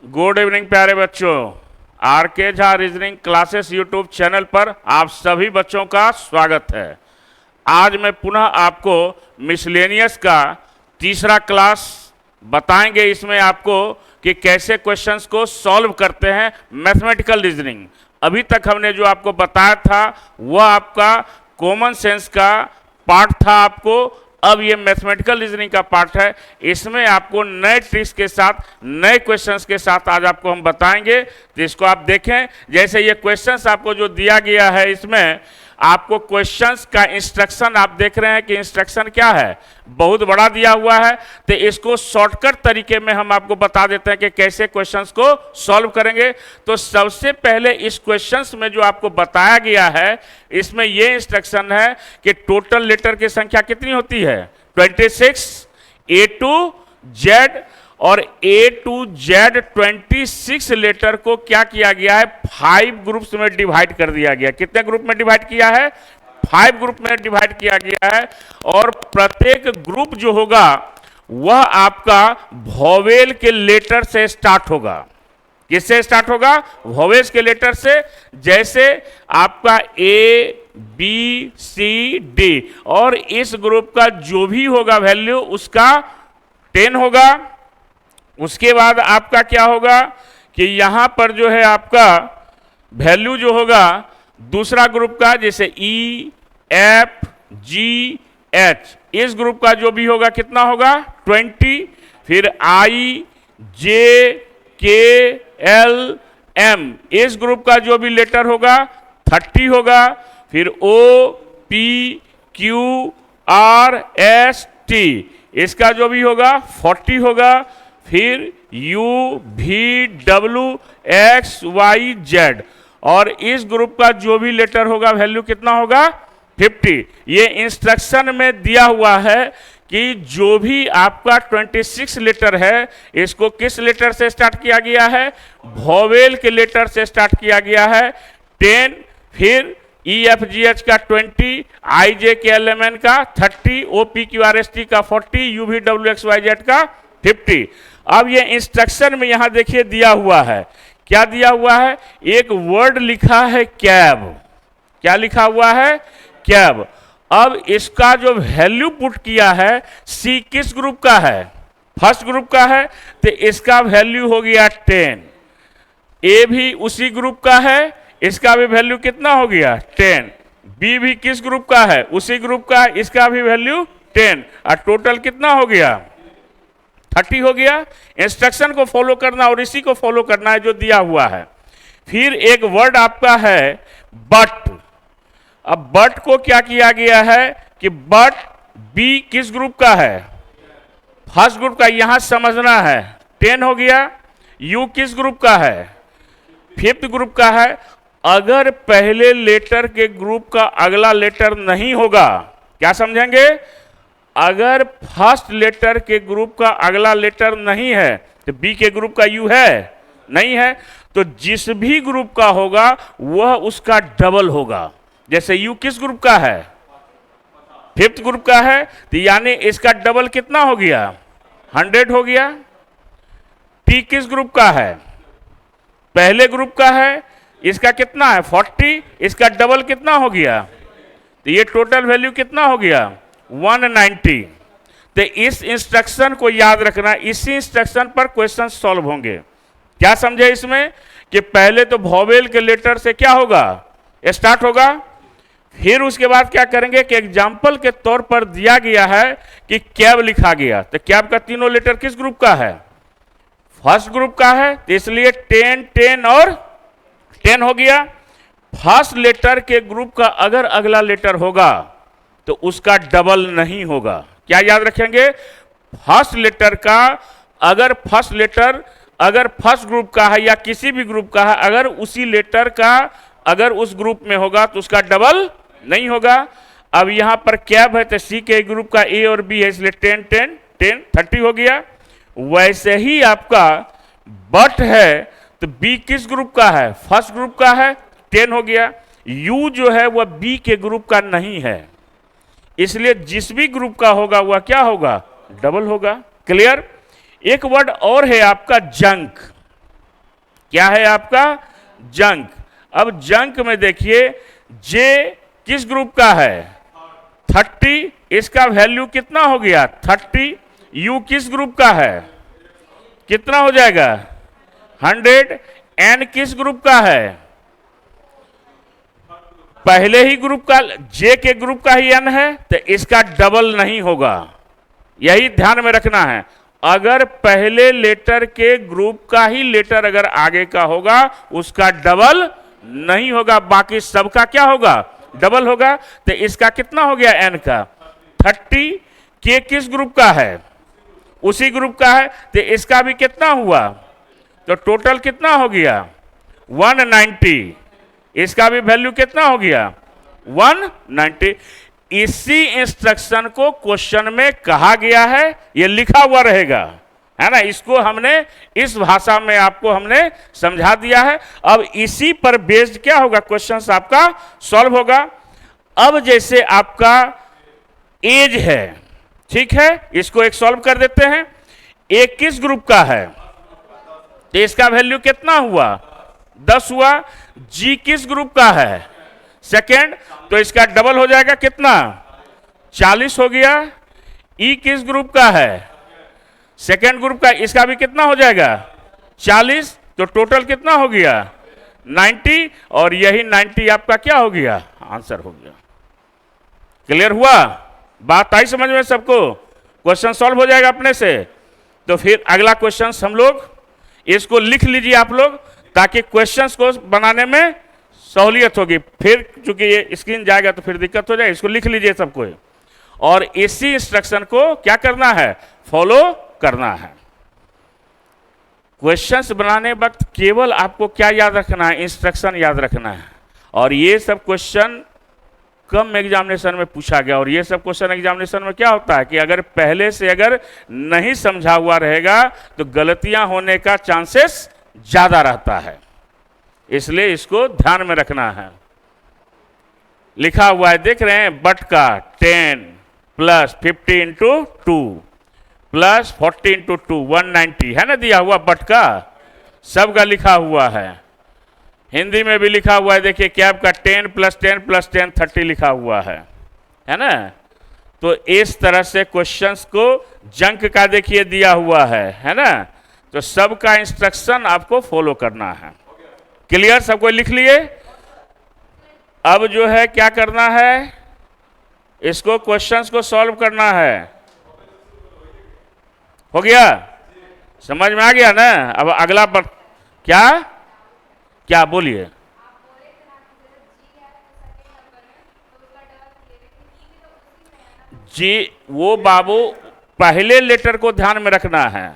Good evening प्यारे बच्चों। Are के Jha reasoning classes YouTube channel पर आप सभी बच्चों का स्वागत है। आज मैं पुनः आपको मिसलेनियस का तीसरा क्लास बताएंगे। इसमें आपको कि कैसे क्वेश्चंस को सॉल्व करते हैं मैथमेटिकल रीजनिंग। अभी तक हमने जो आपको बताया था वह आपका कॉमन सेंस का पार्ट था आपको। अब ये मैथमेटिकल रीजनिंग का पार्ट है। इसमें आपको नए ट्रिक्स के साथ, नए क्वेश्चंस के साथ आज आपको हम बताएंगे। तो इसको आप देखें। जैसे ये क्वेश्चंस आपको जो दिया गया है, इसमें आपको क्वेश्चंस का इंस्ट्रक्शन आप देख रहे हैं कि इंस्ट्रक्शन क्या है, बहुत बड़ा दिया हुआ है। तो इसको शॉर्टकट तरीके में हम आपको बता देते हैं कि कैसे क्वेश्चंस को सॉल्व करेंगे। तो सबसे पहले इस क्वेश्चंस में जो आपको बताया गया है, इसमें ये इंस्ट्रक्शन है कि टोटल लेटर की संख्या कितनी होती है, 26। A to Z और A to Z 26 लेटर को क्या किया गया है, 5 ग्रुप्स में डिवाइड कर दिया गया। कितने ग्रुप में डिवाइड किया है, 5 ग्रुप में डिवाइड किया गया है। और प्रत्येक ग्रुप जो होगा वह आपका वोवेल के लेटर से स्टार्ट होगा। किससे स्टार्ट होगा, वोवेल्स के लेटर से। जैसे आपका A B C D, और इस ग्रुप का जो भी होगा वैल्यू उसका 10 होगा। उसके बाद आपका क्या होगा कि यहां पर जो है आपका वैल्यू जो होगा दूसरा ग्रुप का, जैसे E F G H, इस ग्रुप का जो भी होगा कितना होगा, 20। फिर I J K L M, इस ग्रुप का जो भी लेटर होगा 30 होगा। फिर O P Q R S T, इसका जो भी होगा 40 होगा। फिर U V W X Y Z, और इस ग्रुप का जो भी लेटर होगा वैल्यू कितना होगा, 50। ये इंस्ट्रक्शन में दिया हुआ है कि जो भी आपका 26 लेटर है, इसको किस लेटर से स्टार्ट किया गया है, वोवेल के लेटर से स्टार्ट किया गया है 10। फिर E F G H का 20, I J K L M N का 30, O P Q R S T का 40, U V W X Y Z का 50। अब ये इंस्ट्रक्शन में यहां देखिए दिया हुआ है, क्या दिया हुआ है, एक वर्ड लिखा है कैब। क्या लिखा हुआ है, कैब। अब इसका जो वैल्यू पुट किया है, सी किस ग्रुप का है, फर्स्ट ग्रुप का है, तो इसका वैल्यू हो गया 10। ए भी उसी ग्रुप का है, इसका भी वैल्यू कितना हो गया, 10। बी भी किस ग्रुप का है, उसी ग्रुप का, इसका भी वैल्यू 10। और टोटल कितना हो गया, 30 हो गया। इंस्ट्रक्शन को फॉलो करना और इसी को फॉलो करना है जो दिया हुआ है। फिर एक वर्ड आपका है बट। अब बट को क्या किया गया है कि बट बी किस ग्रुप का है, फर्स्ट ग्रुप का, यहां समझना है। 10 हो गया। यू किस ग्रुप का है, फिफ्थ ग्रुप का है। अगर पहले लेटर के ग्रुप का अगला लेटर नहीं होगा, क्या समझेंगे, अगर फर्स्ट लेटर के ग्रुप का अगला लेटर नहीं है तो बी के ग्रुप का यू है, नहीं है, तो जिस भी ग्रुप का होगा वह उसका डबल होगा। जैसे यू किस ग्रुप का है, फिफ्थ ग्रुप का है, तो यानी इसका डबल कितना हो गया, 100 हो गया। टी किस ग्रुप का है, पहले ग्रुप का है, इसका कितना है 40, इसका डबल कितना हो गया, तो ये टोटल वैल्यू कितना हो गया 190। तो इस इंस्ट्रक्शन को याद रखना, इसी इंस्ट्रक्शन पर क्वेश्चन सॉल्व होंगे। क्या समझे इसमें कि पहले तो वोवेल के लेटर से क्या होगा, स्टार्ट होगा। फिर उसके बाद क्या करेंगे कि एग्जाम्पल के तौर पर दिया गया है कि कैब लिखा गया, तो कैब का तीनों लेटर किस ग्रुप का है, फर्स्ट ग्रुप का है, तो इसलिए 10 10 और 10 हो गया। फर्स्ट लेटर के ग्रुप का अगर अगला लेटर होगा तो उसका डबल नहीं होगा। क्या याद रखेंगे, फर्स्ट लेटर का अगर फर्स्ट लेटर अगर फर्स्ट ग्रुप का है या किसी भी ग्रुप का है, अगर उसी लेटर का अगर उस ग्रुप में होगा तो उसका डबल नहीं होगा। अब यहां पर कैब है तो सी के ग्रुप का ए और बी है, इसलिए 10 10 10 30 हो गया। वैसे ही आपका बट है तो बी किस ग्रुप का है, फर्स्ट ग्रुप का है, 10 हो गया। यू जो है वह बी के ग्रुप का नहीं है, इसलिए जिस भी ग्रुप का होगा वह क्या होगा, डबल होगा। क्लियर। एक वर्ड और है आपका जंक। क्या है आपका? जंक। अब जंक में देखिए जे किस ग्रुप का है? 30, इसका वैल्यू कितना हो गया? 30। यू किस ग्रुप का है? कितना हो जाएगा? 100। एन किस ग्रुप का है? पहले ही ग्रुप का, जे के ग्रुप का ही एन है, तो इसका डबल नहीं होगा, यही ध्यान में रखना है। अगर पहले लेटर के ग्रुप का ही लेटर अगर आगे का होगा उसका डबल नहीं होगा, बाकी सबका क्या होगा? डबल होगा। तो इसका कितना हो गया? एन का 30। के किस ग्रुप का है? उसी ग्रुप का है, तो इसका भी कितना हुआ? तो टोटल कितना हो गया? 190। इसका भी वैल्यू कितना हो गया? 190। इसी इंस्ट्रक्शन को क्वेश्चन में कहा गया है, ये लिखा हुआ रहेगा, है ना। इसको हमने इस भाषा में आपको हमने समझा दिया है। अब इसी पर बेस्ड क्या होगा? क्वेश्चन आपका सॉल्व होगा। अब जैसे आपका एज है, ठीक है, इसको एक सॉल्व कर देते हैं। ए किस ग्रुप का है? तो इसका वैल्यू कितना हुआ? 10 हुआ। जी किस ग्रुप का है? सेकेंड, तो इसका डबल हो जाएगा, कितना? 40 हो गया। ई किस ग्रुप का है? सेकेंड ग्रुप का, इसका भी कितना हो जाएगा? 40। तो टोटल कितना हो गया? 90। और यही 90 आपका क्या हो गया? आंसर हो गया। क्लियर हुआ? बात आई समझ में सबको? क्वेश्चन सॉल्व हो जाएगा अपने से। तो फिर अगला क्वेश्चन हम लोग इसको लिख लीजिए आप लोग, ताकि क्वेश्चंस को बनाने में सहूलियत होगी। फिर चूंकि ये स्क्रीन जाएगा तो फिर दिक्कत हो जाएगी, इसको लिख लीजिए सबको। और इसी इंस्ट्रक्शन को क्या करना है? फॉलो करना है। क्वेश्चंस बनाने वक्त केवल आपको क्या याद रखना है? इंस्ट्रक्शन याद रखना है। और ये सब क्वेश्चन कम एग्जामिनेशन में पूछा गया। और ये सब क्वेश्चन एग्जामिनेशन में क्या होता है कि अगर पहले से अगर नहीं समझा हुआ रहेगा तो गलतियां होने का चांसेस ज्यादा रहता है, इसलिए इसको ध्यान में रखना है। लिखा हुआ है, देख रहे हैं, बट का 10 प्लस 50 इंटू 2 प्लस 40 इंटू 2 190 है ना, दिया हुआ बट का, सबका लिखा हुआ है। हिंदी में भी लिखा हुआ है, देखिए कैब का 10 प्लस 10 प्लस 10 30 लिखा हुआ है ना। तो इस तरह से क्वेश्चंस को जंक का देखिए दिया हुआ है ना। तो सबका इंस्ट्रक्शन आपको फॉलो करना है। क्लियर? सबको लिख लिए? अब जो है क्या करना है? इसको क्वेश्चंस को सॉल्व करना है। हो गया? समझ में आ गया ना? अब अगला पर क्या क्या बोलिए? जी, वो बाबू पहले लेटर को ध्यान में रखना है।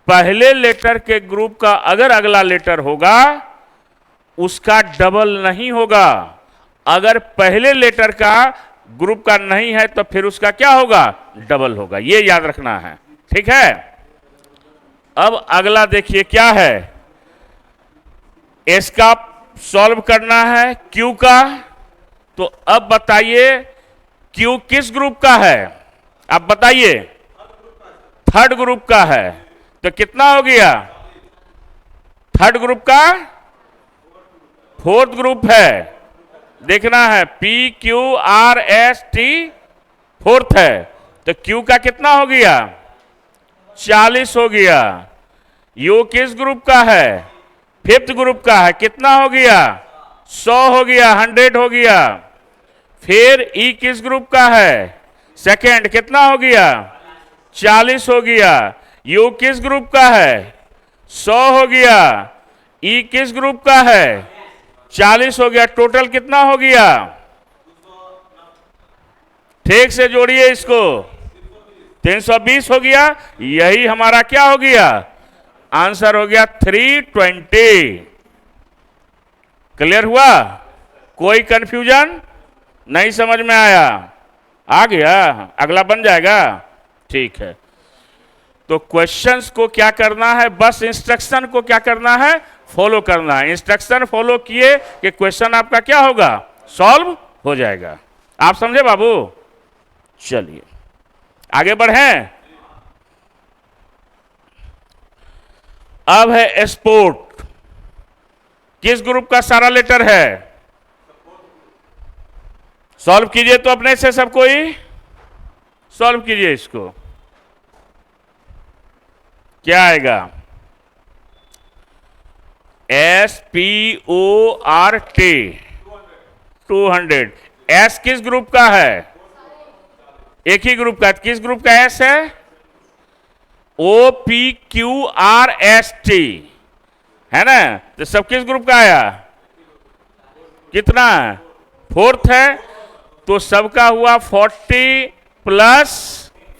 पहले लेटर के ग्रुप का अगर अगला लेटर होगा उसका डबल नहीं होगा। अगर पहले लेटर का ग्रुप का नहीं है तो फिर उसका क्या होगा? डबल होगा। ये याद रखना है, ठीक है। अब अगला देखिए क्या है, इसका सॉल्व करना है क्यू का। तो अब बताइए क्यू किस ग्रुप का है? अब बताइए। थर्ड ग्रुप का है। तो कितना हो गया? थर्ड ग्रुप का फोर्थ ग्रुप है, देखना है, P Q R S T fourth है। तो क्यू का कितना हो गया? 40 हो गया। यू किस ग्रुप का है? फिफ्थ ग्रुप का है। कितना हो गया? 100 हो गया, 100 हो गया। फिर ई किस ग्रुप का है? सेकंड। कितना हो गया? 40 हो गया। यू किस ग्रुप का है? 100 हो गया। ई किस ग्रुप का है? 40 हो गया। टोटल कितना हो गया? ठीक से जोड़िए इसको, 320 हो गया। यही हमारा क्या हो गया? आंसर हो गया 320। क्लियर हुआ? कोई कंफ्यूजन नहीं समझ में आया? आ गया? अगला बन जाएगा, ठीक है। तो क्वेश्चंस को क्या करना है? बस इंस्ट्रक्शन को क्या करना है? फॉलो करना है। इंस्ट्रक्शन फॉलो किए कि क्वेश्चन आपका क्या होगा? सॉल्व हो जाएगा। आप समझे बाबू? चलिए आगे बढ़ें। अब है स्पोर्ट। किस ग्रुप का सारा लेटर है? सॉल्व कीजिए तो अपने से सब कोई सॉल्व कीजिए इसको। क्या आएगा? SPORT 200। एस किस ग्रुप का है? एक ही ग्रुप का। किस ग्रुप का एस है? OPQRST है ना। तो सब किस ग्रुप का आया? कितना? फोर्थ है। तो सबका हुआ 40 प्लस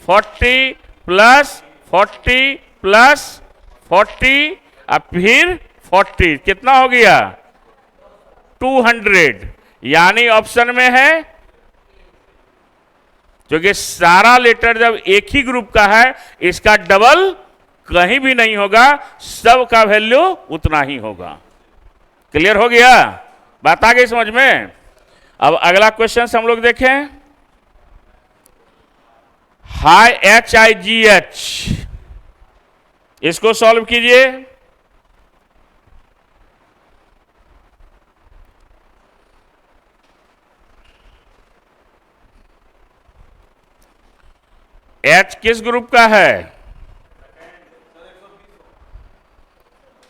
40 प्लस 40 प्लस 40 अब फिर 40 कितना हो गया? 200। यानी ऑप्शन में है, क्योंकि सारा लेटर जब एक ही ग्रुप का है इसका डबल कहीं भी नहीं होगा, सब का वैल्यू उतना ही होगा। क्लियर हो गया? बात आ गई समझ में? अब अगला क्वेश्चन हम लोग देखें। हाई HIGH, इसको सॉल्व कीजिए। H किस ग्रुप का है?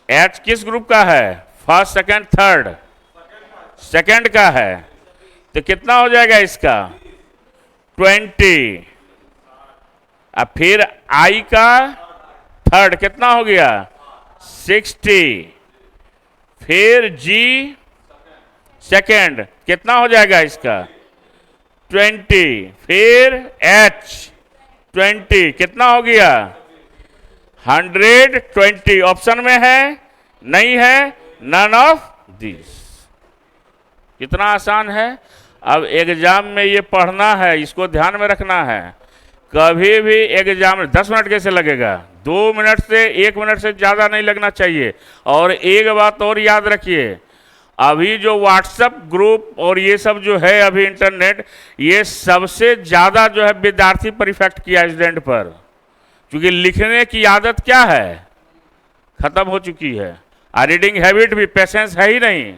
H किस ग्रुप का है? फर्स्ट सेकंड थर्ड सेकंड का है। तो कितना हो जाएगा इसका? 20। अब फिर I का थर्ड कितना हो गया? 60। फिर G सेकंड कितना हो जाएगा इसका? 20। फिर H 20 कितना हो गया? 120। ऑप्शन में है? नहीं है। None of this. कितना आसान है। अब एग्जाम में ये पढ़ना है, इसको ध्यान में रखना है। कभी भी एग्जाम में 10 मिनट कैसे लगेगा? 2 मिनट से 1 मिनट से ज़्यादा नहीं लगना चाहिए। और एक बात और याद रखिए, अभी जो व्हाट्सएप ग्रुप और ये सब जो है अभी इंटरनेट, ये सबसे ज़्यादा जो है विद्यार्थी पर इफेक्ट किया स्टूडेंट पर, क्योंकि लिखने की आदत क्या है? खत्म हो चुकी है। रीडिंग हैबिट भी, पेशेंस है ही नहीं।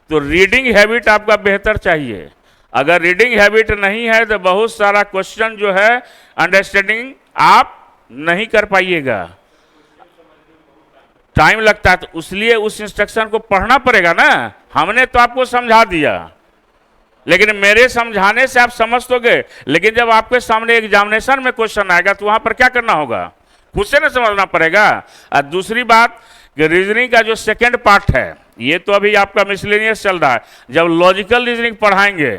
तो रीडिंग हैबिट आपका बेहतर चाहिए। अगर रीडिंग हैबिट नहीं है तो बहुत सारा क्वेश्चन जो है अंडरस्टैंडिंग आप नहीं कर पाइएगा, टाइम लगता है। तो इसलिए उस इंस्ट्रक्शन को पढ़ना पड़ेगा ना। हमने तो आपको समझा दिया, लेकिन मेरे समझाने से आप समझ तो गए, लेकिन जब आपके सामने एग्जामिनेशन में क्वेश्चन आएगा तो वहां पर क्या करना होगा? खुद से ना समझना पड़ेगा। और दूसरी बात कि रीजनिंग का जो सेकंड पार्ट है, ये तो अभी आपका मिसलेनियस चल रहा है। जब लॉजिकल रीजनिंग पढ़ाएंगे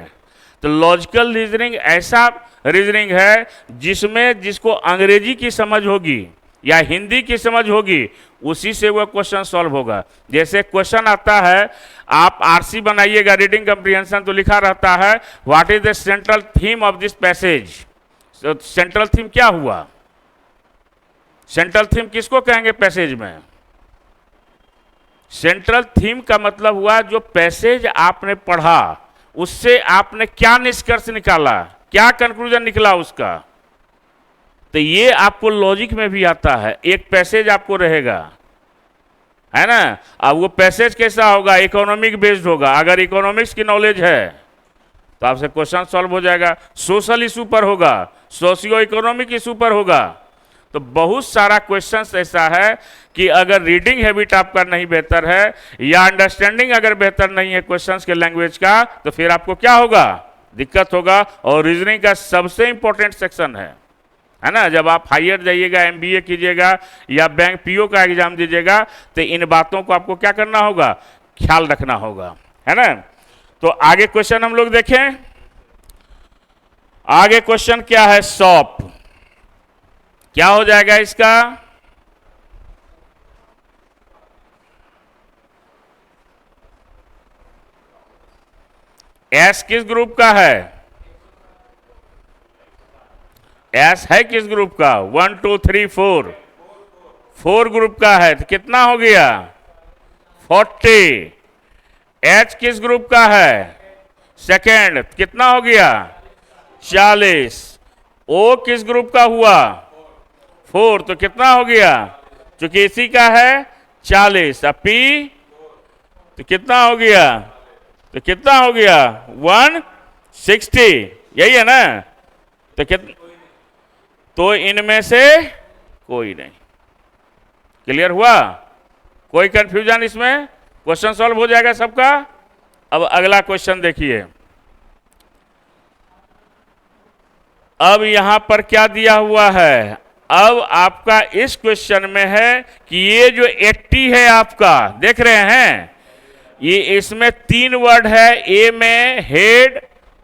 तो लॉजिकल रीजनिंग ऐसा रीजनिंग है जिसमें जिसको अंग्रेजी की समझ होगी या हिंदी की समझ होगी, उसी से वह क्वेश्चन सॉल्व होगा। जैसे क्वेश्चन आता है, आप आरसी बनाइएगा रीडिंग कंप्रीहेंशन, तो लिखा रहता है what is the central theme of this passage. Central theme क्या हुआ? सेंट्रल थीम किसको कहेंगे पैसेज में? सेंट्रल थीम का मतलब हुआ जो पैसेज आपने पढ़ा उससे आपने क्या निष्कर्ष निकाला, क्या कंक्लूजन निकला उसका। तो ये आपको लॉजिक में भी आता है। एक पैसेज आपको रहेगा, है ना। अब वो पैसेज कैसा होगा? इकोनॉमिक बेस्ड होगा। अगर इकोनॉमिक्स की नॉलेज है तो आपसे क्वेश्चन सॉल्व हो जाएगा। सोशल इशू पर होगा, सोशियो इकोनॉमिक इशू पर होगा। तो बहुत सारा क्वेश्चंस ऐसा है कि अगर रीडिंग हैबिट आपका नहीं बेहतर है या अंडरस्टैंडिंग अगर बेहतर नहीं है क्वेश्चंस के लैंग्वेज का, तो फिर आपको क्या होगा? दिक्कत होगा। और रीजनिंग का सबसे इंपॉर्टेंट सेक्शन है ना। जब आप हायर जाइएगा, MBA कीजिएगा या बैंक PO का एग्जाम दीजिएगा, तो इन बातों को आपको क्या करना होगा? ख्याल रखना होगा, है ना। तो आगे क्वेश्चन हम लोग देखें। आगे क्वेश्चन क्या है? शॉप। क्या हो जाएगा इसका? एस किस ग्रुप का है? एस है किस ग्रुप का? 1 2 3 4 4 ग्रुप का है। तो कितना हो गया? 40। एच किस ग्रुप का है? सेकेंड। कितना हो गया? 40। ओ किस ग्रुप का हुआ? 4। तो कितना हो गया? चूंकि इसी का है 40। अब पी तो कितना हो गया? तो कितना हो गया? 160, यही है ना? तो कितना? तो इनमें से कोई नहीं। क्लियर हुआ? कोई कंफ्यूजन इसमें? क्वेश्चन सॉल्व हो जाएगा सबका। अब अगला क्वेश्चन देखिए। अब यहां पर क्या दिया हुआ है? अब आपका इस क्वेश्चन में है कि ये जो 80 है आपका, देख रहे हैं, ये इसमें 3 वर्ड है। ए में हेड,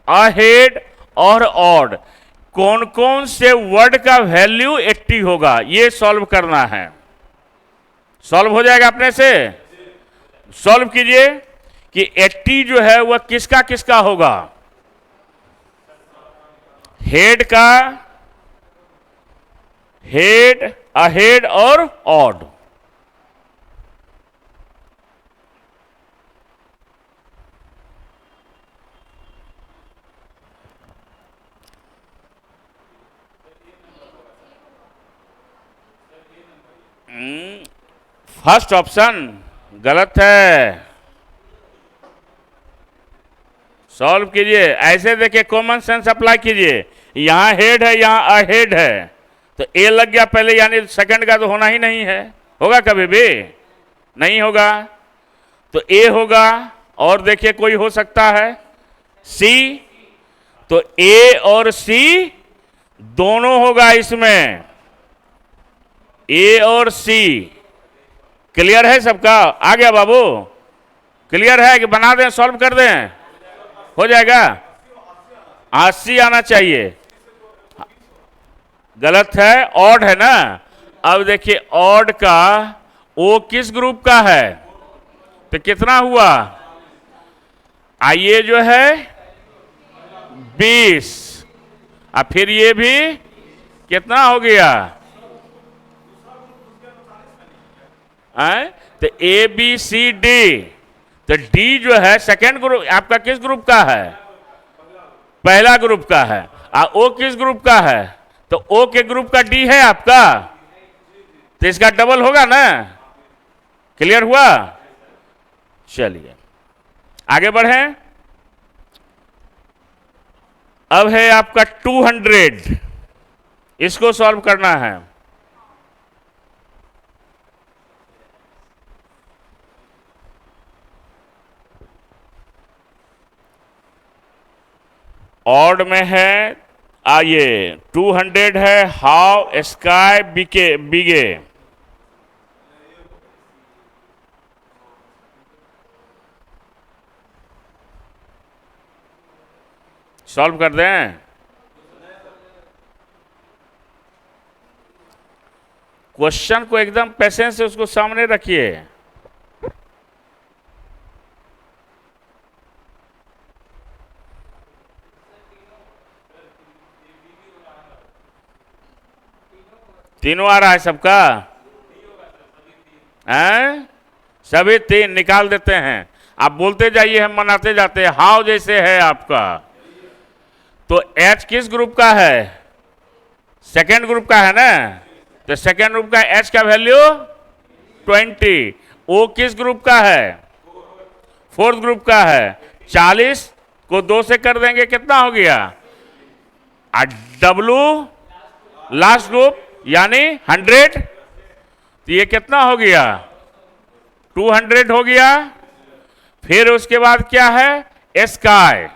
अहेड और ऑड। कौन कौन से वर्ड का वैल्यू 80 होगा, ये सॉल्व करना है। सॉल्व हो जाएगा अपने से? सॉल्व कीजिए कि 80 जो है वह किसका किसका होगा? हेड का, हेड, अहेड और ऑड। फर्स्ट ऑप्शन गलत है। सॉल्व कीजिए, ऐसे देखिए, कॉमन सेंस अप्लाई कीजिए। यहां हेड है, यहां अहेड है, तो ए लग गया पहले, यानी सेकंड का तो होना ही नहीं है। होगा कभी भी? नहीं होगा। तो ए होगा। और देखिए कोई हो सकता है सी, तो ए और सी दोनों होगा इसमें, ए और सी। क्लियर है सबका? आ गया बाबू? क्लियर है कि बना दें, सॉल्व कर दें? हो जाएगा? 80 आना चाहिए। गलत है, ऑड है ना। अब देखिए ऑड का ओ किस ग्रुप का है? तो कितना हुआ? ये जो है 20, और फिर ये भी कितना हो गया? तो ए बी सी डी, तो डी जो है सेकेंड ग्रुप आपका किस ग्रुप का है? पहला ग्रुप का है। ओ किस ग्रुप का है? तो ओ के ग्रुप का डी है आपका, तो इसका डबल होगा ना। क्लियर हुआ? चलिए आगे बढ़ें। अब है आपका 200, इसको सॉल्व करना है। ऑड में है, आइए 200 है। How sky बिगे। सॉल्व कर दें? क्वेश्चन को एकदम पेशेंस से उसको सामने रखिए। तीनों आ रहा है सबका? हैं? सभी 3 निकाल देते हैं। आप बोलते जाइए, हम मनाते जाते हैं। हाउ जैसे है आपका, तो एच किस ग्रुप का है? सेकेंड ग्रुप का है ना। तो सेकेंड ग्रुप का एच का वैल्यू 20। ओ किस ग्रुप का है? फोर्थ ग्रुप का है। 40 को 2 से कर देंगे, कितना हो गया? डब्लू लास्ट ग्रुप यानी 100, तो ये कितना हो गया? 200 हो गया। फिर उसके बाद क्या है? स्काई।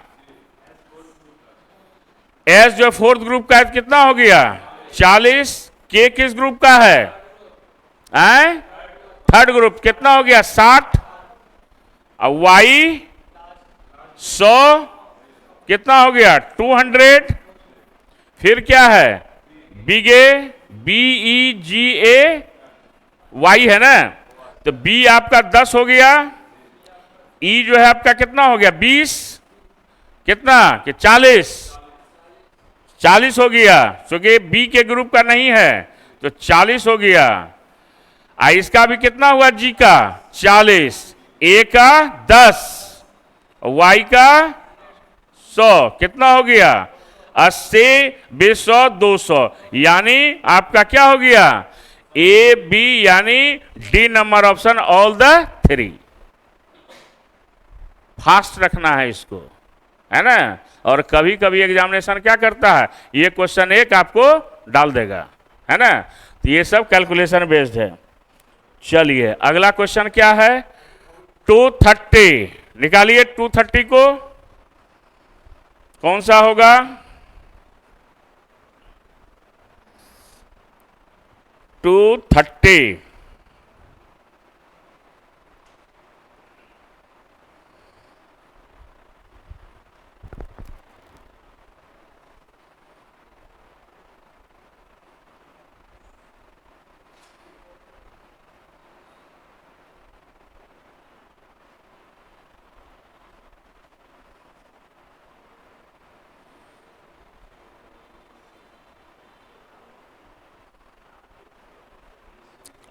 एस जो फोर्थ ग्रुप का है, कितना हो गया? 40। के किस ग्रुप का है? थर्ड ग्रुप, कितना हो गया? 60। और वाई 100, कितना हो गया? 200। फिर क्या है? बिगे, BEGA, वाई है ना, तो बी आपका 10 हो गया। ई जो है आपका कितना हो गया? 20। कितना कि 40 हो गया, क्योंकि बी के ग्रुप का नहीं है, तो 40 हो गया। इसका भी कितना हुआ? जी का 40, ए का 10, वाई का 100, कितना हो गया? 80, 20, 200, यानी आपका क्या हो गया? ए बी, यानी D number option all the 3। Fast रखना है इसको, है ना। और कभी कभी एग्जामिनेशन क्या करता है, ये क्वेश्चन एक आपको डाल देगा, है ना। तो ये सब कैलकुलेशन बेस्ड है। चलिए अगला क्वेश्चन क्या है, 230 निकालिए। 230 को कौन सा होगा, 230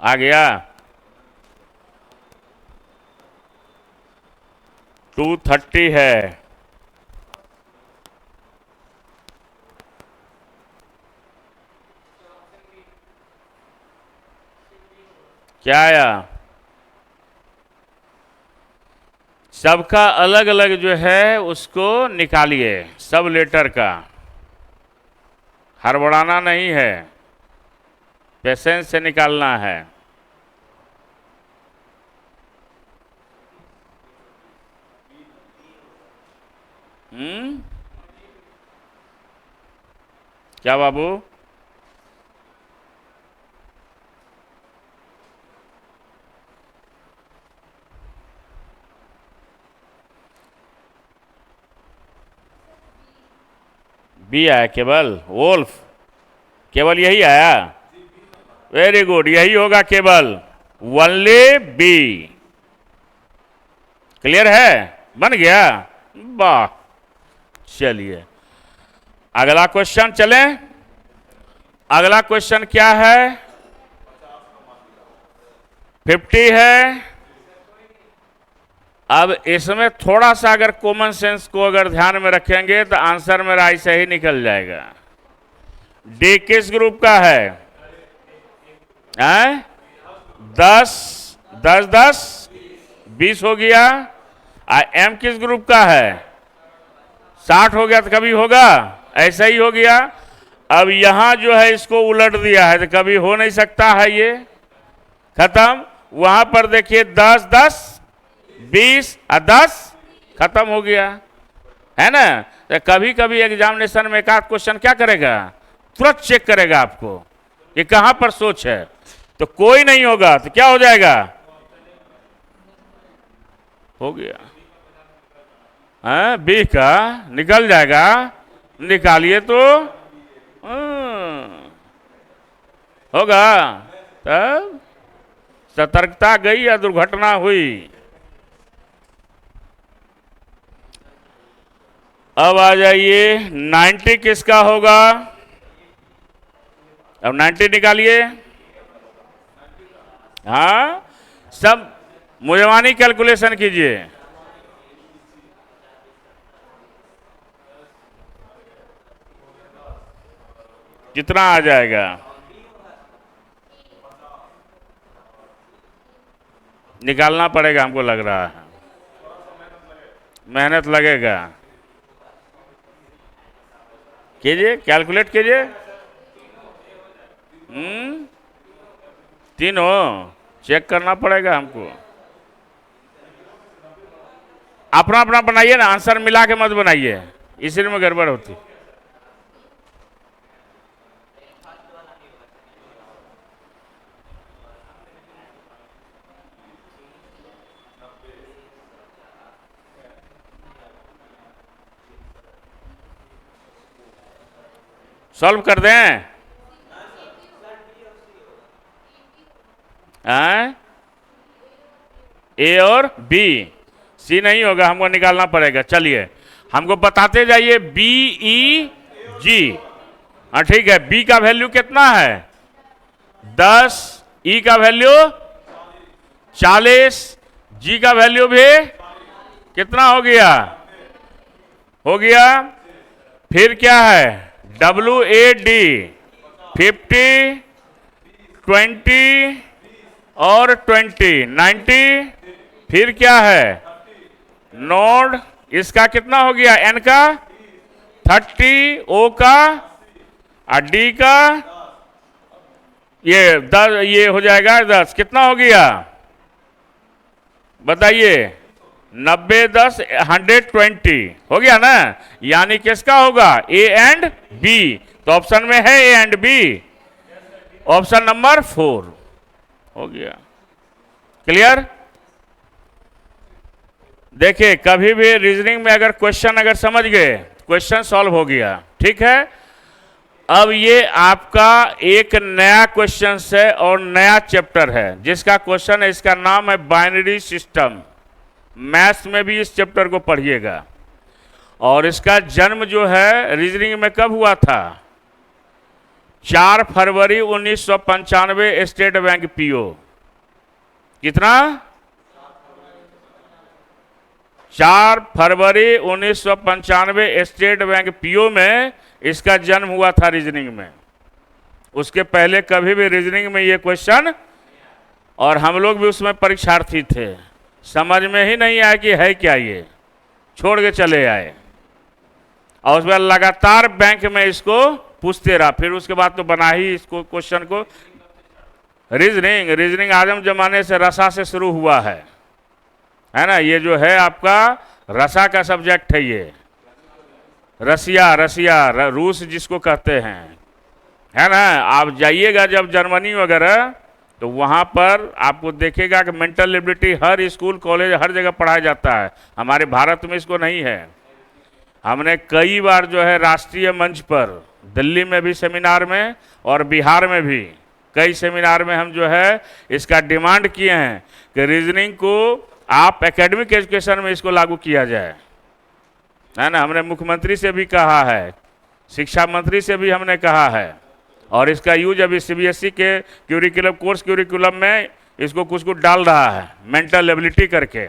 आ गया। 230 है, क्या आया, सबका अलग अलग जो है उसको निकालिए, सब लेटर का, हड़बड़ाना नहीं है, पेशेंस से निकालना है। क्या बाबू, बी आया केवल, वोल्फ, केवल यही आया, वेरी गुड, यही होगा केवल, ओनली बी। क्लियर है, बन गया, वाह। चलिए अगला क्वेश्चन चलें। अगला क्वेश्चन क्या है, 50 है। अब इसमें थोड़ा सा अगर कॉमन सेंस को अगर ध्यान में रखेंगे तो आंसर मेरा ऐसे ही निकल जाएगा। डी किस ग्रुप का है, 10 10 10 20 हो गया। एम किस ग्रुप का है, 60 हो गया, तो कभी होगा ऐसा ही हो गया। अब यहां जो है इसको उलट दिया है तो कभी हो नहीं सकता है, ये खत्म। वहां पर देखिए 10 10 20 और 10 खत्म हो गया, है ना। तो कभी कभी एग्जामिनेशन में एक आध क्वेश्चन क्या करेगा, तुरंत चेक करेगा आपको कि कहां पर सोच है। तो कोई नहीं होगा तो क्या हो जाएगा, हो गया, बी का निकल जाएगा, निकालिए तो होगा। तब सतर्कता गई या दुर्घटना हुई। अब आ जाइए 90 किसका होगा, अब 90 निकालिए। हाँ सब मुझवानी कैलकुलेशन कीजिए। कितना आ जाएगा, निकालना पड़ेगा हमको लग रहा है, मेहनत लगेगा। कीजिए, कैलकुलेट कीजिए। तीनों चेक करना पड़ेगा हमको। अपना अपना बनाइए ना, आंसर मिला के मत बनाइए, इसी में गड़बड़ होती। सॉल्व कर दें, ए और बी, सी नहीं होगा, हमको निकालना पड़ेगा। चलिए हमको बताते जाइए, बी ई जी। हाँ ठीक है, बी का वैल्यू कितना है 10, ई का वैल्यू 40, जी का वैल्यू भी कितना हो गया, फिर क्या है WAD 50, 20 और 20 90, फिर क्या है नोड, इसका कितना हो गया, एन का 30, ओ का और डी का ये 10, ये हो जाएगा 10, कितना हो गया बताइए, 90 10 120 हो गया ना। यानी किसका होगा, ए एंड बी। तो ऑप्शन में है A and B, option number 4 हो गया। क्लियर। देखिए कभी भी रीजनिंग में अगर क्वेश्चन अगर समझ गए, क्वेश्चन सॉल्व हो गया, ठीक है। अब ये आपका एक नया क्वेश्चन है और नया चैप्टर है जिसका क्वेश्चन है, इसका नाम है बाइनरी सिस्टम। मैथ्स में भी इस चैप्टर को पढ़िएगा। और इसका जन्म जो है रीजनिंग में कब हुआ था, 4 फरवरी 1995 स्टेट बैंक पीओ। कितना, 4 फरवरी 1995 स्टेट बैंक पीओ में इसका जन्म हुआ था रीजनिंग में। उसके पहले कभी भी रीजनिंग में ये क्वेश्चन, और हम लोग भी उसमें परीक्षार्थी थे, समझ में ही नहीं आया कि है क्या, ये छोड़ के चले आए। और उसके बाद लगातार बैंक में इसको पूछते रहा, फिर उसके बाद तो बना ही इसको क्वेश्चन को। रीजनिंग आदम जमाने से रसा से शुरू हुआ है ना। ये जो है आपका रसा का सब्जेक्ट है, ये रसिया रूस जिसको कहते हैं, है ना। आप जाइएगा जब जर्मनी वगैरह, तो वहाँ पर आपको देखेगा कि मेंटल एबिलिटी हर स्कूल कॉलेज हर जगह पढ़ाया जाता है। हमारे भारत में इसको नहीं है। हमने कई बार जो है राष्ट्रीय मंच पर, दिल्ली में भी सेमिनार में और बिहार में भी कई सेमिनार में हम जो है इसका डिमांड किए हैं कि रीजनिंग को आप एकेडमिक एजुकेशन में इसको लागू किया जाए, है ना। हमने मुख्यमंत्री से भी कहा है, शिक्षा मंत्री से भी हमने कहा है, और इसका यूज अभी सीबीएसई के क्यूरिकुलम में इसको कुछ डाल रहा है, मेंटल एबिलिटी करके,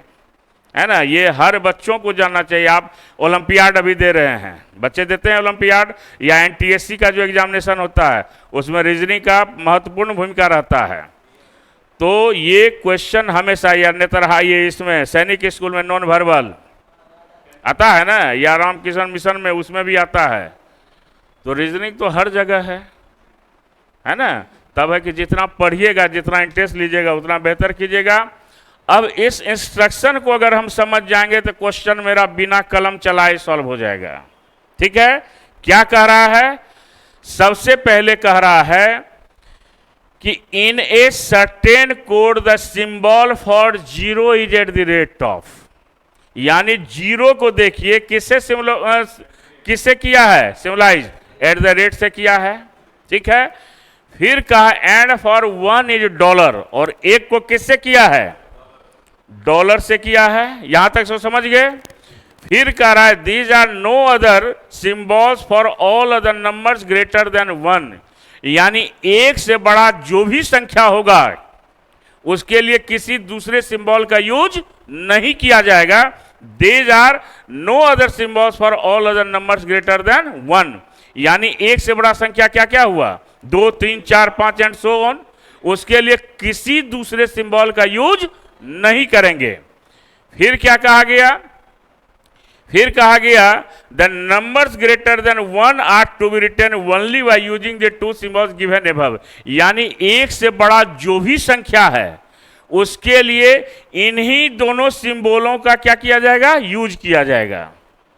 है ना। ये हर बच्चों को जानना चाहिए। आप ओलंपियाड अभी दे रहे हैं, बच्चे देते हैं ओलंपियाड, या एनटीएससी का जो एग्जामिनेशन होता है उसमें रीजनिंग का महत्वपूर्ण भूमिका रहता है। तो ये क्वेश्चन हमेशा, या अन्यथा रहा ये इसमें सैनिक स्कूल में नॉन वर्बल आता है ना, या रामकृष्ण मिशन में उसमें भी आता है। तो रीजनिंग तो हर जगह है ना। तब है कि जितना पढ़िएगा, जितना इंटरेस्ट लीजिएगा उतना बेहतर कीजिएगा। अब इस इंस्ट्रक्शन को अगर हम समझ जाएंगे तो क्वेश्चन मेरा बिना कलम चलाए सॉल्व हो जाएगा, ठीक है। क्या कह रहा है, सबसे पहले कह रहा है कि in a certain code the symbol for zero is at the rate of, यानी जीरो को देखिए किससे किया है, सिम्बलाइज एट द रेट से किया है, ठीक है। फिर कहा एंड फॉर 1 इज डॉलर, और एक को किससे किया है, डॉलर से किया है। यहां तक सो समझ गए। फिर कह रहा है these are no other symbols for all other numbers greater than 1, यानी एक से बड़ा जो भी संख्या होगा उसके लिए किसी दूसरे सिंबल का यूज नहीं किया जाएगा। These are no other symbols for all other numbers greater than 1, यानी एक से बड़ा संख्या क्या क्या हुआ, 2 3 4 5 एंड सो ऑन, उसके लिए किसी दूसरे सिंबल का यूज नहीं करेंगे। फिर क्या कहा गया, फिर कहा गया the numbers greater than 1 are to be written only by using the 2 symbols given above, यानी एक से बड़ा जो भी संख्या है उसके लिए इन्हीं दोनों सिंबलों का क्या किया जाएगा, यूज किया जाएगा,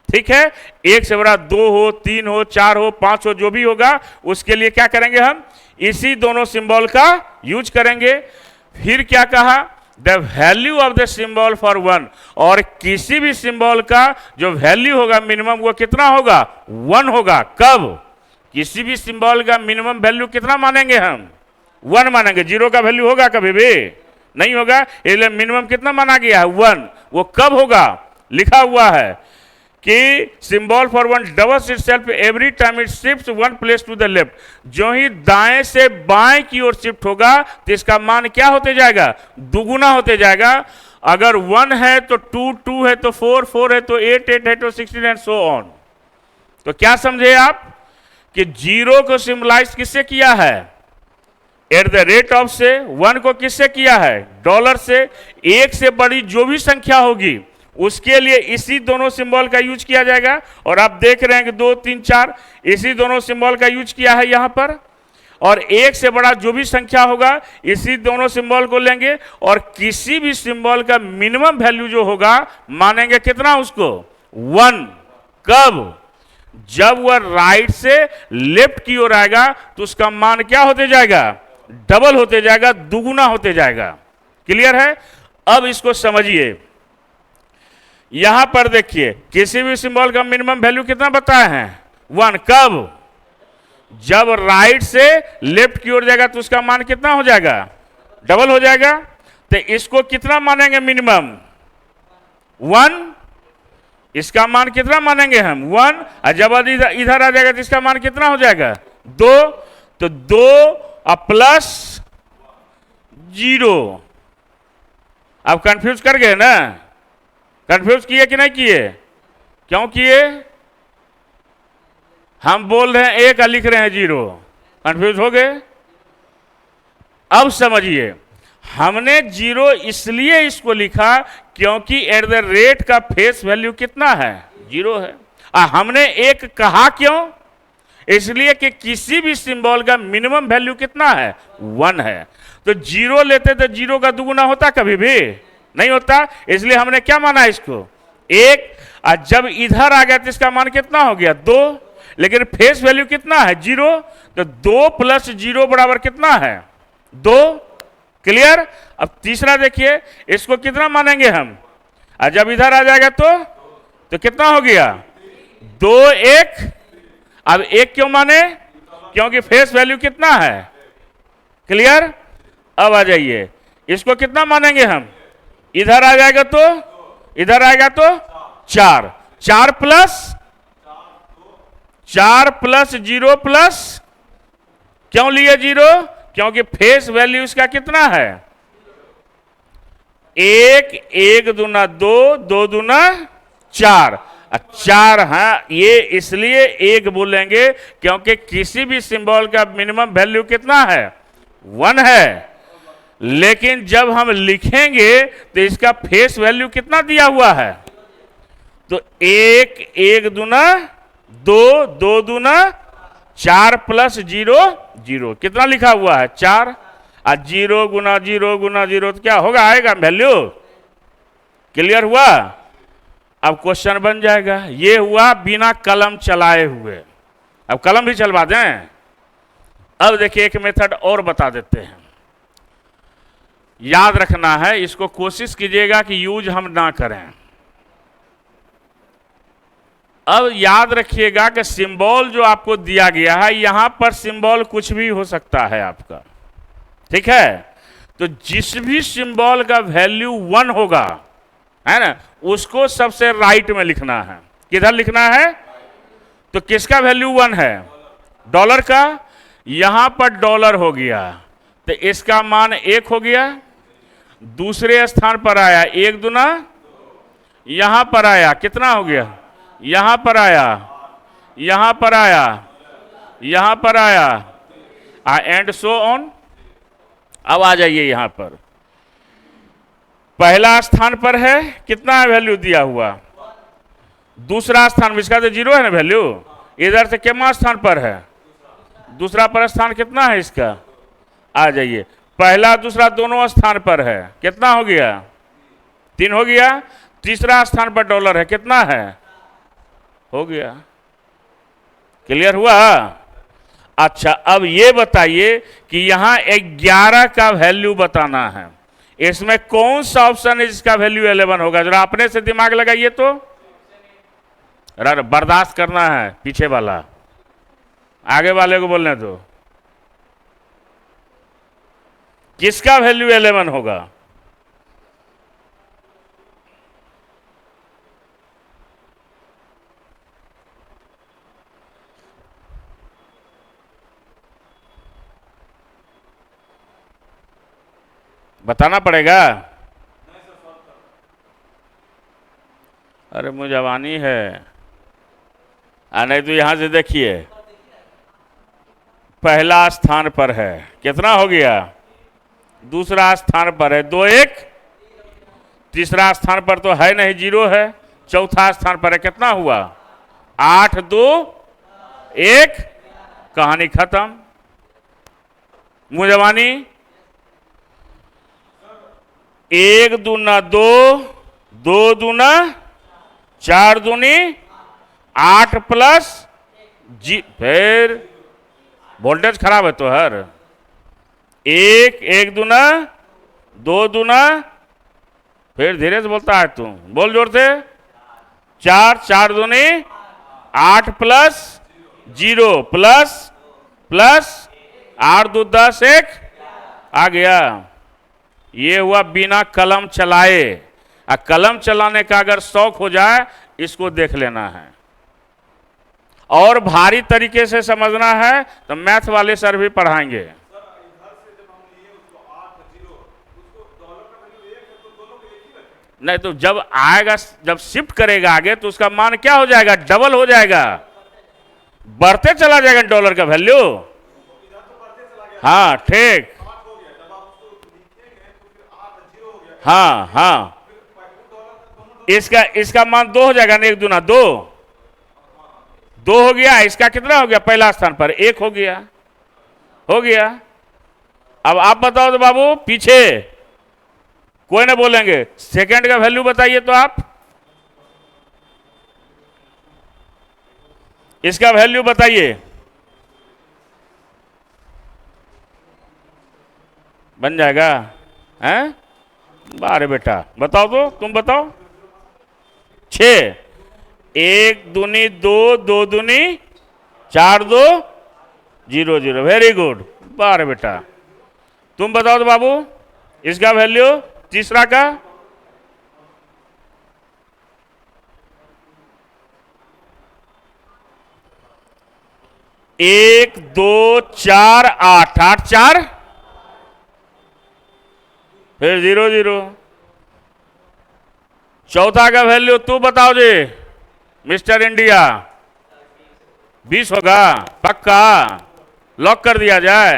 ठीक है। एक से बड़ा 2 हो, 3 हो, 4 हो, 5 हो, जो भी होगा उसके लिए क्या करेंगे, हम इसी दोनों सिंबल का यूज करेंगे। फिर क्या कहा, the value of the symbol for 1, और किसी भी सिंबल का जो वैल्यू होगा मिनिमम वो कितना होगा, 1 होगा। कब, किसी भी सिंबल का मिनिमम वैल्यू कितना मानेंगे हम, 1 मानेंगे। 0 का वैल्यू होगा कभी भी नहीं होगा, इसलिए मिनिमम कितना माना गया है, 1। वो कब होगा, लिखा हुआ है कि symbol for 1 doubles itself every time it shifts 1 place to the left, जो ही दाएं से बाएं की ओर शिफ्ट होगा तो इसका मान क्या होते जाएगा, दुगुना होते जाएगा। अगर 1 है तो 2, 2 है तो 4, 4 है तो 8, 8 है तो 16 एंड सो ऑन। तो क्या समझे आप कि 0 को सिंबलाइज किससे किया है, एट द रेट ऑफ से, 1 को किससे किया है, डॉलर से। एक से बड़ी जो भी संख्या होगी उसके लिए इसी दोनों सिंबल का यूज किया जाएगा। और आप देख रहे हैं कि 2 3 4 इसी दोनों सिंबल का यूज किया है यहां पर। और एक से बड़ा जो भी संख्या होगा इसी दोनों सिंबल को लेंगे और किसी भी सिंबल का मिनिमम वैल्यू जो होगा मानेंगे कितना उसको 1। कब? जब वह राइट से लेफ्ट की ओर आएगा तो उसका मान क्या होते जाएगा? डबल होते जाएगा, दुगुना होते जाएगा। क्लियर है? अब इसको समझिए। यहां पर देखिए किसी भी सिंबल का मिनिमम वैल्यू कितना बताए हैं? 1। कब? जब राइट से लेफ्ट की ओर जाएगा तो उसका मान कितना हो जाएगा? डबल हो जाएगा। तो इसको कितना मानेंगे मिनिमम? 1। इसका मान कितना मानेंगे हम? 1। और जब इधर आ जाएगा तो इसका मान कितना हो जाएगा? 2। तो 2 प्लस 0। अब कंफ्यूज कर गए ना? कंफ्यूज किए कि नहीं किए? क्यों किए? हम बोल रहे हैं 1 और लिख रहे हैं 0। कंफ्यूज हो गए? अब समझिए, हमने 0 इसलिए इसको लिखा क्योंकि एट द रेट का फेस वैल्यू कितना है? 0 है। हमने 1 कहा क्यों? इसलिए कि किसी भी सिंबल का मिनिमम वैल्यू कितना है? 1 है। तो 0 लेते तो 0 का दुगुना होता? कभी भी नहीं होता। इसलिए हमने क्या माना इसको? 1। और जब इधर आ गया तो इसका मान कितना हो गया? 2। लेकिन फेस वैल्यू कितना है? 0। तो 2 प्लस 0 बराबर कितना है? 2। क्लियर? अब तीसरा देखिए, इसको कितना मानेंगे हम? और जब इधर आ जाएगा तो कितना हो गया? 2 1। अब 1 क्यों माने? क्योंकि फेस वैल्यू कितना है? क्लियर? अब आ जाइए, इसको कितना मानेंगे हम? इधर आ जाएगा तो इधर आएगा तो 4। 4 प्लस 0 प्लस, क्यों लिए 0? क्योंकि फेस वैल्यू इसका कितना है? 1 1 दूना 2 2 दूना 4। 4 हाँ, ये इसलिए 1 बोलेंगे क्योंकि किसी भी सिंबल का मिनिमम वैल्यू कितना है? 1 है। लेकिन जब हम लिखेंगे तो इसका फेस वैल्यू कितना दिया हुआ है? तो 1 1 दूना 2 2 दूना 4 प्लस 0 0। कितना लिखा हुआ है? 4। और 0 गुना 0 गुना 0 तो क्या होगा? आएगा वैल्यू। क्लियर हुआ? अब क्वेश्चन बन जाएगा। ये हुआ बिना कलम चलाए हुए। अब कलम भी चलवा दें। अब देखिए एक मेथड और बता देते हैं। याद रखना है, इसको कोशिश कीजिएगा कि यूज हम ना करें। अब याद रखिएगा कि सिंबल जो आपको दिया गया है, यहां पर सिंबल कुछ भी हो सकता है आपका। ठीक है? तो जिस भी सिंबल का वैल्यू 1 होगा, है ना, उसको सबसे राइट में लिखना है। किधर लिखना है? तो किसका वैल्यू 1 है? डॉलर का। यहां पर डॉलर हो गया तो इसका मान 1 हो गया। दूसरे स्थान पर आया 1 दूना, यहां पर आया कितना हो गया? यहां पर आया, यहां पर आया, यहां पर आया, एंड सो ऑन। अब आ जाइए यहां पर, पहला स्थान पर है कितना है वैल्यू दिया हुआ? दूसरा स्थान, इसका तो 0 है ना वैल्यू। इधर से कितना स्थान पर है? दूसरा पर स्थान कितना है इसका? आ जाइए, पहला दूसरा दोनों स्थान पर है, कितना हो गया? 3 हो गया। तीसरा स्थान पर डॉलर है, कितना है? हो गया। क्लियर हुआ? अच्छा, अब ये बताइए कि यहां 11 का वैल्यू बताना है। इसमें कौन सा ऑप्शन है जिसका वैल्यू 11 होगा? जरा अपने से दिमाग लगाइए तो। बर्दाश्त करना है, पीछे वाला आगे वाले को बोलने दो। किसका वैल्यू 11 होगा? बताना पड़ेगा। अरे मुझे जवानी है। नहीं तो यहां से देखिए, पहला स्थान पर है, कितना हो गया? दूसरा स्थान पर है 2 1। तीसरा स्थान पर तो है नहीं, 0 है। चौथा स्थान पर है, कितना हुआ? 8 2 1, कहानी खत्म। मुंह जवानी। 1 दूना 2, 2 दूना 4 दूनी 8 प्लस जी, फिर वोल्टेज खराब है तो हर 1 1 दूना 2 दूना, फिर धीरे से बोलता है तू, बोल जोर से। 4 4 दूनी 8 प्लस 0 प्लस प्लस 8 2 10 1 आ गया। ये हुआ बिना कलम चलाए। कलम चलाने का अगर शौक हो जाए, इसको देख लेना है। और भारी तरीके से समझना है तो मैथ वाले सर भी पढ़ाएंगे। नहीं तो जब आएगा, जब शिफ्ट करेगा आगे, तो उसका मान क्या हो जाएगा? डबल हो जाएगा, बढ़ते चला जाएगा डॉलर का वैल्यू। हाँ ठीक, हाँ हाँ, इसका मान 2 हो जाएगा ना, 1 दूना 2, 2 हो गया। इसका कितना हो गया? पहला स्थान पर 1 हो गया, हो गया। अब आप बताओ तो बाबू, पीछे कोई ना बोलेंगे। सेकंड का वैल्यू बताइए तो आप, इसका वैल्यू बताइए। बन जाएगा हैं? बारे बेटा बताओ तो, तुम बताओ। 6 1 दूनी 2, 2 दूनी 4 2 0 0, वेरी गुड। बारे बेटा तुम बताओ तो बाबू, इसका वैल्यू तीसरा का। 1 2 4 8 8 4, फिर 0 0। चौथा का वैल्यू तू बताओ जी, मिस्टर इंडिया। 20 होगा पक्का, लॉक कर दिया जाए।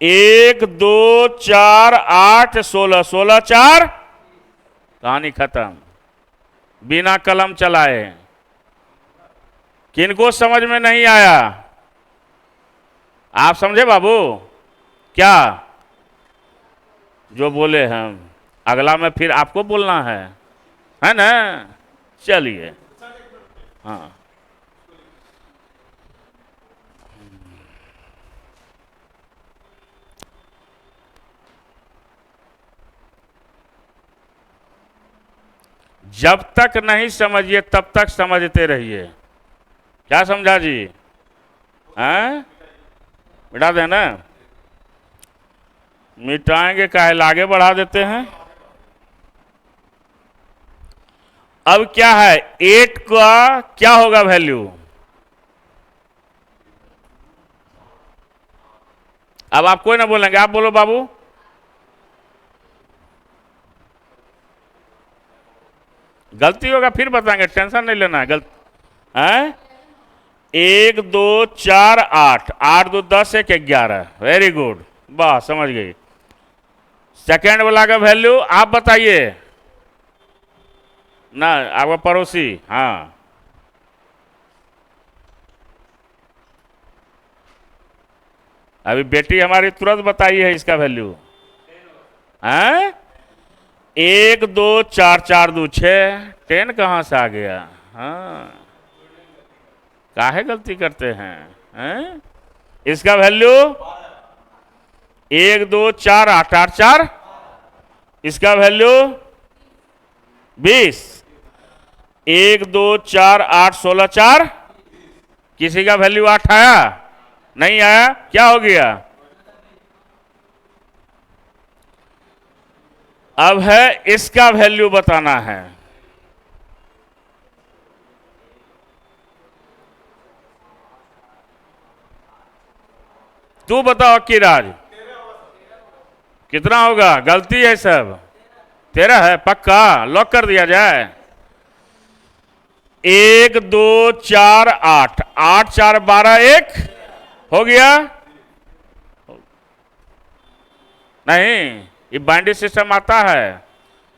1 2 4 8 16, 16 4, कहानी खत्म, बिना कलम चलाए। किनको समझ में नहीं आया? आप समझे बाबू? क्या जो बोले हम, अगला में फिर आपको बोलना है ना? चलिए, हाँ। जब तक नहीं समझिए तब तक समझते रहिए। क्या समझा जी? हैं? मिटा देना, मिटाएंगे काहे, आगे बढ़ा देते हैं। अब क्या है? 8 का क्या होगा वैल्यू? अब आप कोई ना बोलेंगे, आप बोलो बाबू। गलती होगा फिर बताएंगे, टेंशन नहीं लेना है। हैं? 1 2 4 8, 8 2 10 1 11, वेरी गुड, वाह समझ गई। सेकेंड वाला का वैल्यू आप बताइए ना, आपका पड़ोसी। हाँ, अभी बेटी हमारी तुरंत बताई है इसका वैल्यू। हैं? 1 2 4 4 2 6, 10 कहां से आ गया? हाँ, काहे गलती करते हैं? इसका वैल्यू 1 2 4 8 8 4, इसका वैल्यू 20। 1 2 4 8 16 4, किसी का वैल्यू 8 आया? नहीं आया, क्या हो गया? अब है इसका वैल्यू बताना है। तू बताओ किराज, कितना होगा? गलती है सब, 13 है पक्का, लॉक कर दिया जाए। 1 2 4 8, 8 4 12 1 हो गया। नहीं, ये बाइनरी सिस्टम आता है,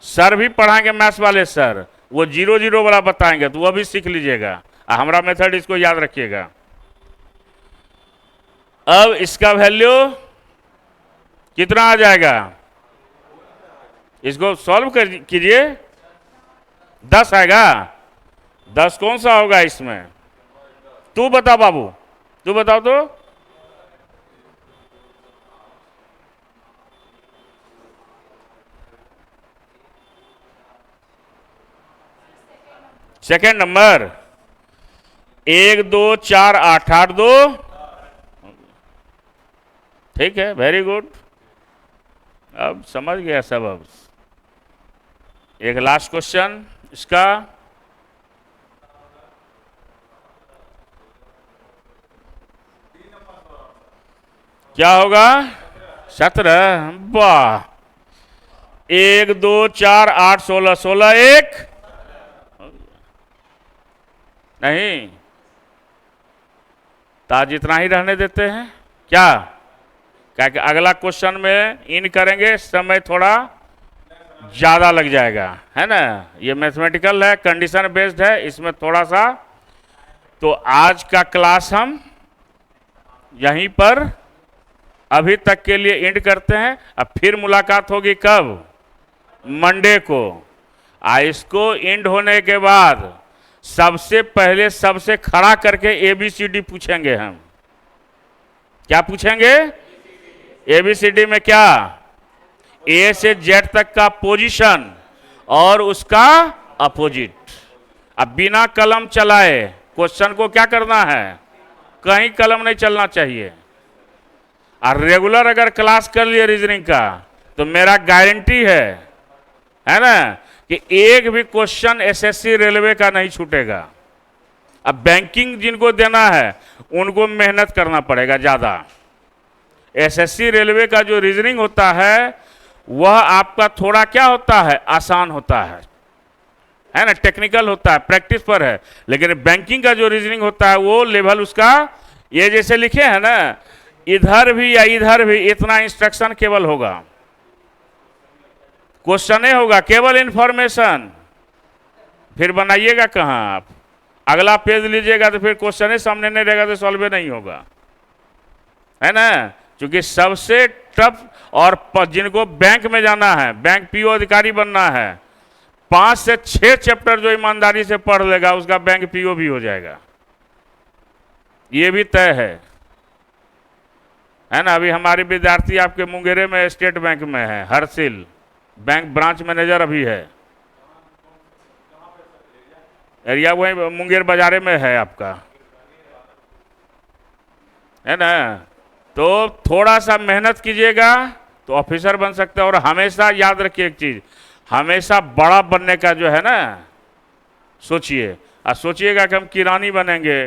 सर भी पढ़ाएंगे मैथ्स वाले सर, वो 0 0 वाला बताएंगे तो वह भी सीख लीजिएगा। हमारा मेथड इसको याद रखिएगा। अब इसका वैल्यू कितना आ जाएगा, इसको सॉल्व कीजिए। 10 आएगा। 10 कौन सा होगा इसमें, तू बता बाबू, तू बताओ तो। सेकेंड नंबर 1 2 4 8 8 2, ठीक है, वेरी गुड। अब समझ गया सब। अब एक लास्ट क्वेश्चन इसका, क्या होगा, 17। वाह, 1 2 4 8 16, 16 1 नहीं, तो आज इतना ही रहने देते हैं क्या, क्या कि अगला क्वेश्चन में इन करेंगे, समय थोड़ा ज़्यादा लग जाएगा, है ना। ये मैथमेटिकल है, कंडीशन बेस्ड है, इसमें थोड़ा सा। तो आज का क्लास हम यहीं पर अभी तक के लिए एंड करते हैं। अब फिर मुलाकात होगी कब, मंडे को। इसको एंड होने के बाद सबसे पहले सबसे खड़ा करके ABCD पूछेंगे हम। क्या पूछेंगे, ABCD में क्या, A से Z तक का पोजीशन और उसका अपोजिट। अब बिना कलम चलाए क्वेश्चन को क्या करना है, कहीं कलम नहीं चलना चाहिए। और रेगुलर अगर क्लास कर लिए रीजनिंग का तो मेरा गारंटी है ना, कि एक भी क्वेश्चन SSC रेलवे का नहीं छूटेगा। अब बैंकिंग जिनको देना है उनको मेहनत करना पड़ेगा ज़्यादा। SSC रेलवे का जो रीजनिंग होता है वह आपका थोड़ा क्या होता है, आसान होता है ना, टेक्निकल होता है, प्रैक्टिस पर है। लेकिन बैंकिंग का जो रीजनिंग होता है वो लेवल उसका, ये जैसे लिखे हैं ना, इधर भी या इधर भी इतना इंस्ट्रक्शन केवल होगा, क्वेश्चन नहीं होगा, केवल इंफॉर्मेशन। फिर बनाइएगा कहाँ आप, अगला पेज लीजिएगा तो फिर क्वेश्चन ही सामने नहीं रहेगा तो सॉल्व नहीं होगा, है ना। क्योंकि सबसे टफ और जिनको बैंक में जाना है, बैंक PO अधिकारी बनना है, 5 से 6 चैप्टर जो ईमानदारी से पढ़ लेगा उसका बैंक PO भी हो जाएगा, ये भी तय है ना। अभी हमारी विद्यार्थी आपके मुंगेरे में स्टेट बैंक में है, हरसिल बैंक ब्रांच मैनेजर अभी है, एरिया वही मुंगेर बाजारे में है आपका, है ना। तो थोड़ा सा मेहनत कीजिएगा तो ऑफिसर बन सकते हैं। और हमेशा याद रखिए एक चीज, हमेशा बड़ा बनने का जो है ना सोचिए, और सोचिएगा कि हम किरानी बनेंगे,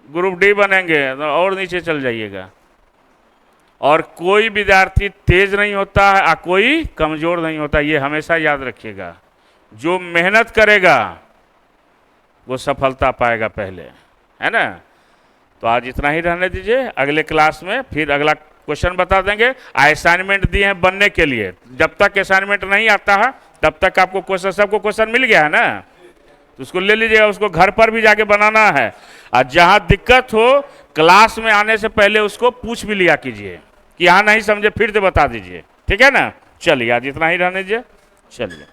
ग्रुप D बनेंगे तो और नीचे चल जाइएगा। और कोई विद्यार्थी तेज नहीं होता है और कोई कमजोर नहीं होता, ये हमेशा याद रखिएगा। जो मेहनत करेगा वो सफलता पाएगा पहले, है ना। तो आज इतना ही रहने दीजिए, अगले क्लास में फिर अगला क्वेश्चन बता देंगे। असाइनमेंट दिए हैं बनने के लिए, जब तक असाइनमेंट नहीं आता है तब तक आपको क्वेश्चन, सबको क्वेश्चन मिल गया है ना, तो उसको ले लीजिएगा, उसको घर पर भी जाके बनाना है। और जहाँ दिक्कत हो क्लास में आने से पहले उसको पूछ भी लिया कीजिए कि यहाँ नहीं समझे फिर से बता दीजिए, ठीक है ना। चलिए आज इतना ही रहने दीजिए, चलिए।